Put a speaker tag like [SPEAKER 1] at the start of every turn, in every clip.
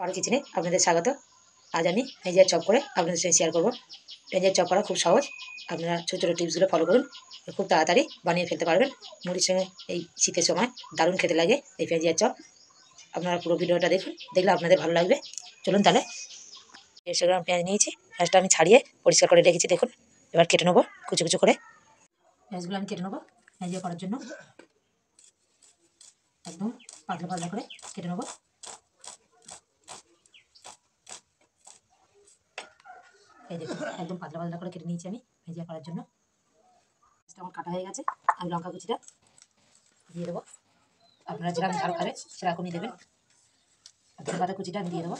[SPEAKER 1] পারো কিচেনে আপনাদের স্বাগত। আজ আমি পেঁয়াজের চপ করে আপনাদের সাথে শেয়ার করবো। পেঁয়াজের চপ করা খুব সহজ, আপনারা ছোটো ছোটো টিপসগুলো ফলো করুন, খুব তাড়াতাড়ি বানিয়ে ফেলতে পারবেন। মুড়ির সঙ্গে এই শীতের সময় দারুণ খেতে লাগে এই পেঁয়াজের চপ। আপনারা পুরো ভিডিওটা দেখুন, দেখলে আপনাদের ভালো লাগবে। চলুন তাহলে। 150 গ্রাম পেঁয়াজ নিয়েছি, পেঁয়াজটা আমি ছাড়িয়ে পরিষ্কার করে রেখেছি। দেখুন, এবার কেটে নেবো কুচো কুচো করে। পেঁয়াজগুলো আমি কেটে নেবো পেঁয়াজ করার জন্য, একদম পাতলা পাতলা করে কেটে নেবো। এই দেখুন, একদম পাতলা পাতলা করে কেটে নিয়েছি আমি ভেজিয়া করার জন্য। আমার কাটা হয়ে গেছে। আমি লঙ্কা কুচিটা দিয়ে দেবো, আপনারা যেরকম ঝাল খাবে সেরকমই দেবেন। ধনে পাতা কুচিটা আমি দিয়ে দেবো,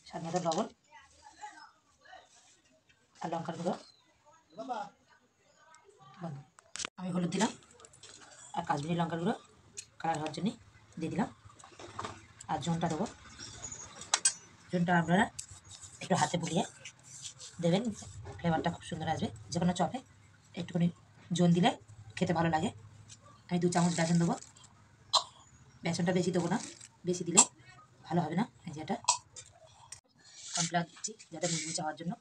[SPEAKER 1] স্বাদ মতো লবণ আর লঙ্কার গুঁড়ো। আমি হলুদ দিলাম আর কাশ্মীরি লঙ্কার গুঁড়ো কালার হওয়ার জন্যে দিয়ে দিলাম। আর জোনটা দেবো, জোনটা আপনারা একটু হাতে বুলিয়ে দেবেন, ফ্লেভারটা খুব সুন্দর আসবে। যে কোনো চপে একটুখানি জোন দিলে খেতে ভালো লাগে। আমি 2 চামচ বেসন দেবো, বেসনটা বেশি দেবো না, বেশি দিলে ভালো হবে না। এই যেটা কর্নফ্লাওয়ার দিচ্ছি যাতে মুচমুচে হওয়ার জন্য।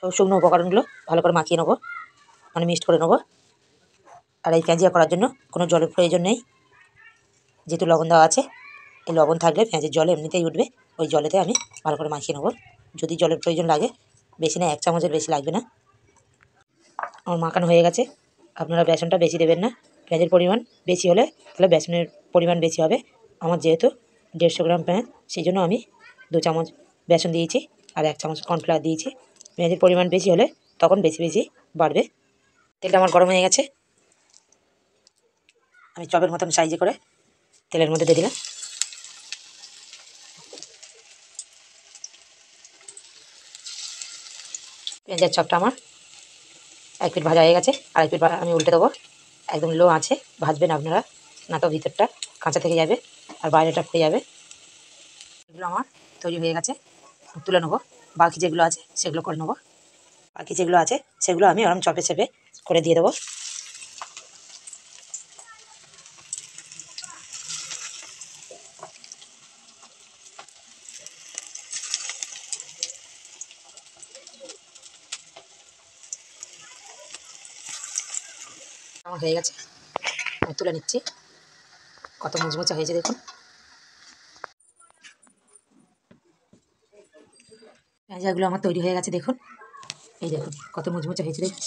[SPEAKER 1] সব শুকনো উপকরণগুলো ভালো করে মাখিয়ে নেবো, মানে মিক্সড করে নেবো। আর এই পেঁয়াজিয়া করার জন্য কোনো জলের প্রয়োজন নেই, যেহেতু লবণ দেওয়া আছে। এই লবণ থাকলে পেঁয়াজের জল এমনিতেই উঠবে, ওই জলেতে আমি ভালো করে মাখিয়ে নেবো। যদি জলের প্রয়োজন লাগে, বেশি না, 1 চামচের বেশি লাগবে না। আমার মাখানো হয়ে গেছে। আপনারা বেসনটা বেশি দেবেন না, পেঁয়াজের পরিমাণ বেশি হলে তাহলে বেসনের পরিমাণ বেশি হবে। আমার যেহেতু 150 গ্রাম পেঁয়াজ, সেই জন্য আমি 2 চামচ বেসন দিয়েছি আর 1 চামচ কর্নফ্লাওয়ার দিয়েছি। পেঁয়াজের পরিমাণ বেশি হলে তখন বেশি বেশি বাড়বে। তেলটা আমার গরম হয়ে গেছে, আমি চপের মতন সাইজে করে তেলের মধ্যে দিয়ে দিলাম। পেঁয়াজের চপটা আমার 1 পিঠ ভাজা হয়ে গেছে, আর 1 পিঠ আমি উল্টে দেবো। একদম লো আছে ভাজবেন আপনারা, না তো ভিতরটা কাঁচা থেকে যাবে আর বাইরেটা পুড়ে যাবে। এগুলো আমার তৈরি হয়ে গেছে, তুলে নেবো। বাকি যেগুলো আছে সেগুলো করে নেবো। বাকি যেগুলো আছে সেগুলো আমি ওরকম চপে চেপে করে দিয়ে দেবো। আমার হয়ে গেছে, আমি তুলে নিচ্ছি। কত মুচমুচে হয়েছে দেখুন। পেঁয়াজাগুলো আমার তৈরি হয়ে গেছে দেখুন, এই দেখুন কত মুচমুচে হয়েছে দেখুন।